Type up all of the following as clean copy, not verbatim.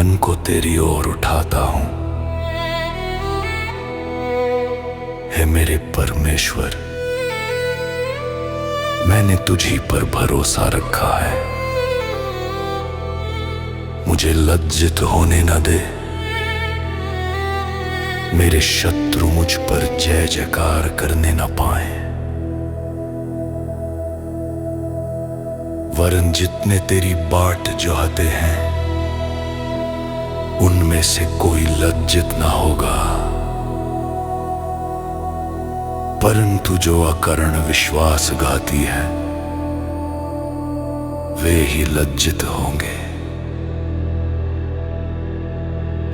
मन को तेरी ओर उठाता हूं। हे मेरे परमेश्वर, मैंने तुझी पर भरोसा रखा है। मुझे लज्जित होने न दे। मेरे शत्रु मुझ पर जय जयकार करने न पाए। वरन जितने तेरी बाट जोहते हैं, उनमें से कोई लज्जित न होगा। परंतु जो अकर्ण विश्वासघाती है, वे ही लज्जित होंगे।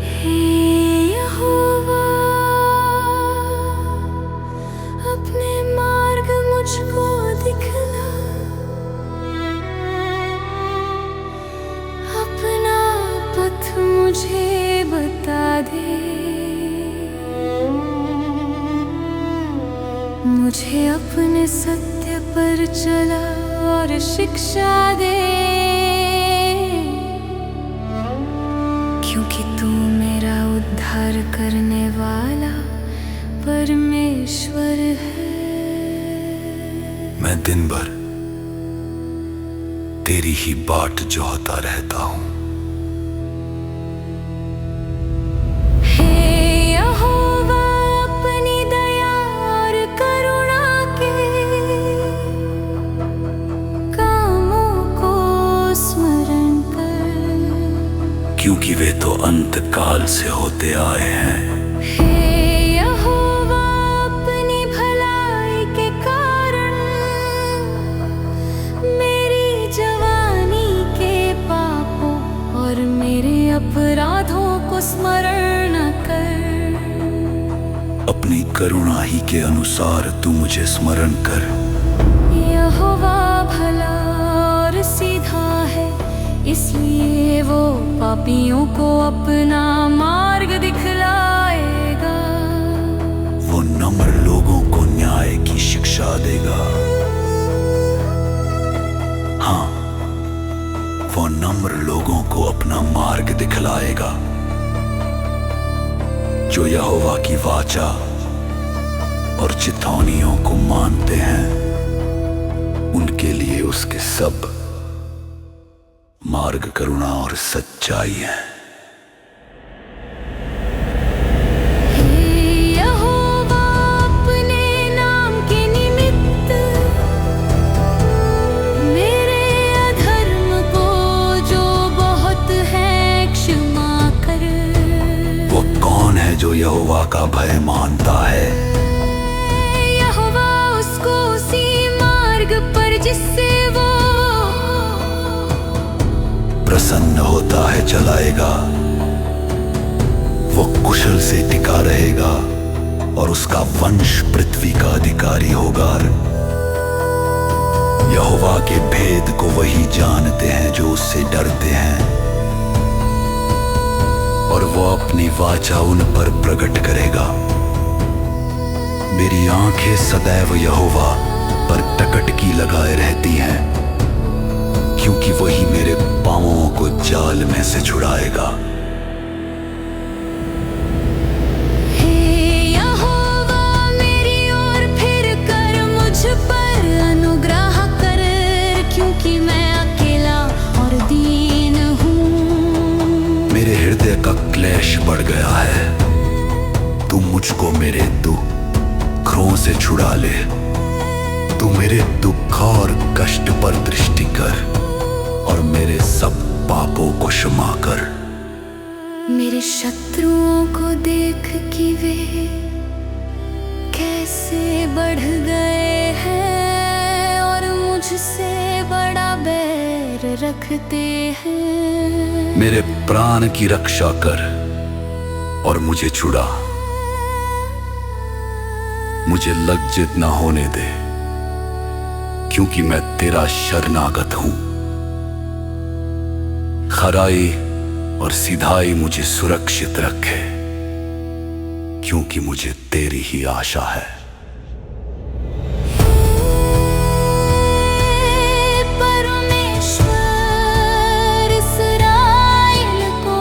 हे यहोवा, अपने मार्ग मुझको दिखला। अपना पथ मुझे बता दे। मुझे अपने सत्य पर चला और शिक्षा दे, क्योंकि तू मेरा उद्धार करने वाला परमेश्वर है। मैं दिन भर तेरी ही बाट जोहता रहता हूं। हे यहोवा, अपनी दया और करुणा के कामों को स्मरण कर, क्योंकि वे तो अंत काल से होते आए हैं। हे यहोवा, अपनी भलाई के कारण मेरी जवानी के पापों और मेरे अपराधों को स्मरण न कर। अपनी करुणा ही के अनुसार तू मुझे स्मरण कर। यहोवा भला और सीधा है, इसलिए वो पापियों को अपना मार्ग दिखलाएगा। वो नम्र लोगों को न्याय की शिक्षा देगा। हाँ, वो नम्र लोगों को अपना मार्ग दिखलाएगा। जो यहोवा की वाचा और चितौनियों को मानते हैं, उनके लिए उसके सब मार्ग करुणा और सच्चाई है। हे यहोवा, अपने नाम के निमित्त मेरे अधर्म को जो बहुत है क्षमा कर। वो कौन है जो यहोवा का भय मानता है? यहोवा उसको उसी मार्ग पर जिससे वो प्रसन्न होता है चलाएगा। वो कुशल से टिका रहेगा और उसका वंश पृथ्वी का अधिकारी होगा। यहोवा के भेद को वही जानते हैं जो उससे डरते हैं, और वो अपनी वाचा उन पर प्रकट करेगा। मेरी आंखें सदैव यहोवा पर टकटकी लगाए रहती हैं, क्योंकि वही मेरे पांवों को जाल में से छुड़ाएगा। हे यहोवा, मेरी ओर फिर कर, मुझ पर अनुग्रह कर, क्योंकि मैं अकेला और दीन हूँ। मेरे हृदय का क्लेश बढ़ गया है। तू मुझको मेरे दुखों से छुड़ा ले। तू मेरे दुख और कष्ट पर दृष्टि कर और मेरे सब पापों को क्षमा कर। मेरे शत्रुओं को देख कि वे कैसे बढ़ गए हैं और मुझसे बड़ा बैर रखते हैं। मेरे प्राण की रक्षा कर और मुझे छुड़ा। मुझे लज्जित ना होने दे, क्योंकि मैं तेरा शरणागत हूं। खराई और सिधाई मुझे सुरक्षित रखे, क्योंकि मुझे तेरी ही आशा है। परमेश्वर इस्राएल को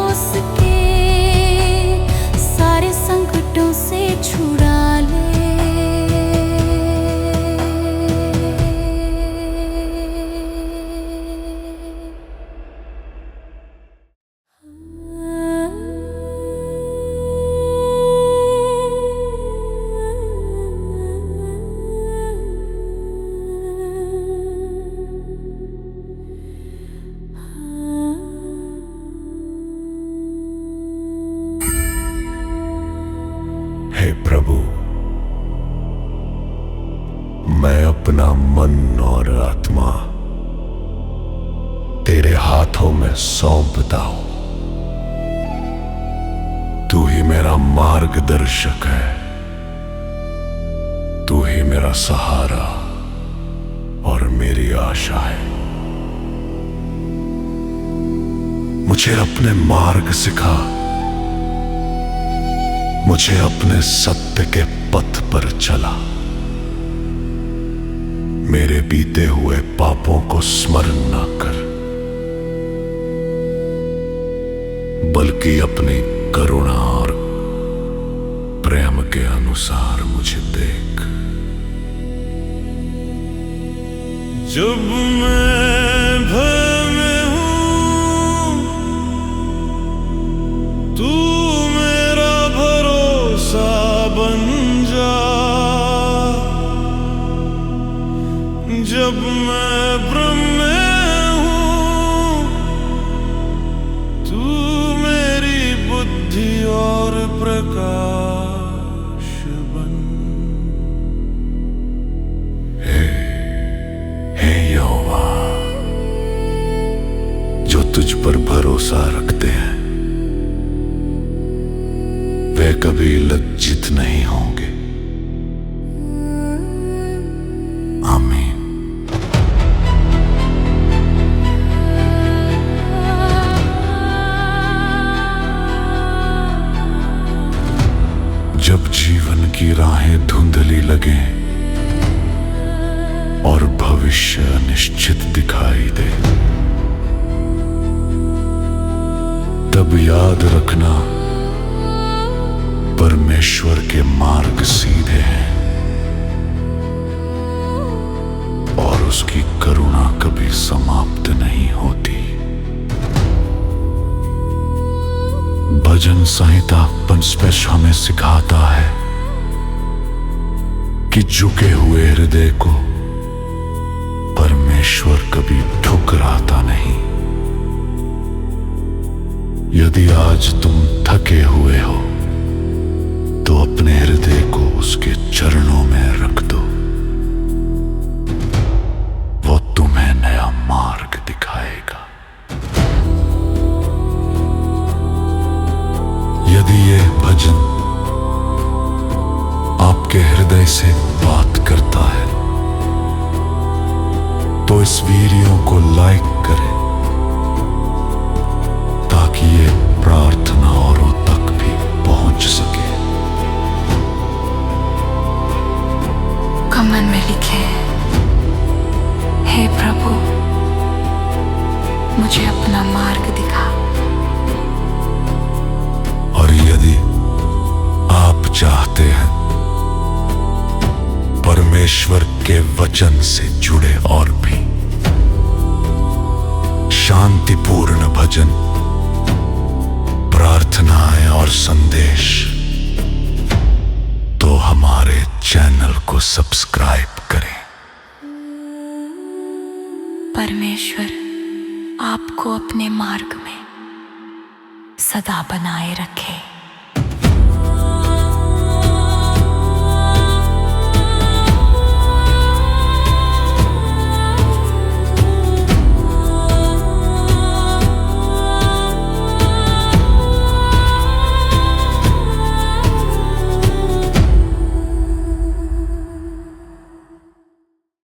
प्रभु, मैं अपना मन और आत्मा तेरे हाथों में सौंपता हूं। तू ही मेरा मार्गदर्शक है, तू ही मेरा सहारा और मेरी आशा है। मुझे अपने मार्ग सिखा, मुझे अपने सत्य के पथ पर चला। मेरे बीते हुए पापों को स्मरण ना कर, बल्कि अपनी करुणा और प्रेम के अनुसार मुझे देख। जब मैं भय में हूं, तू मेरा भरोसा बन जा। जब मैं भ्रम में हूं, तू मेरी बुद्धि और प्रकाश बन। हे यहोवा, जो तुझ पर भरोसा रखते हैं वे कभी लज्जित नहीं होंगे। आमीन। जब जीवन की राहें धुंधली लगें और भविष्य अनिश्चित दिखाई दे, तब याद रखना परमेश्वर के मार्ग सीधे हैं और उसकी करुणा कभी समाप्त नहीं होती। भजन संहिता 55 हमें सिखाता है कि झुके हुए हृदय को परमेश्वर कभी ठुकराता नहीं। यदि आज तुम थके हुए हो तो अपने हृदय को उसके चरणों में रख दो, वो तुम्हें नया मार्ग दिखाएगा। यदि ये भजन आपके हृदय से बात करता है तो इस वीडियो को लाइक करें ताकि ये प्रार्थना औरों तक भी पहुंच सके। कमेंट में लिखे, हे प्रभु, मुझे अपना मार्ग दिखा। और यदि आप चाहते हैं परमेश्वर के वचन से जुड़े और भी शांतिपूर्ण भजन, प्रार्थनाएं और संदेश, तो हमारे चैनल को सब्सक्राइब करें। परमेश्वर आपको अपने मार्ग में सदा बनाए रखे।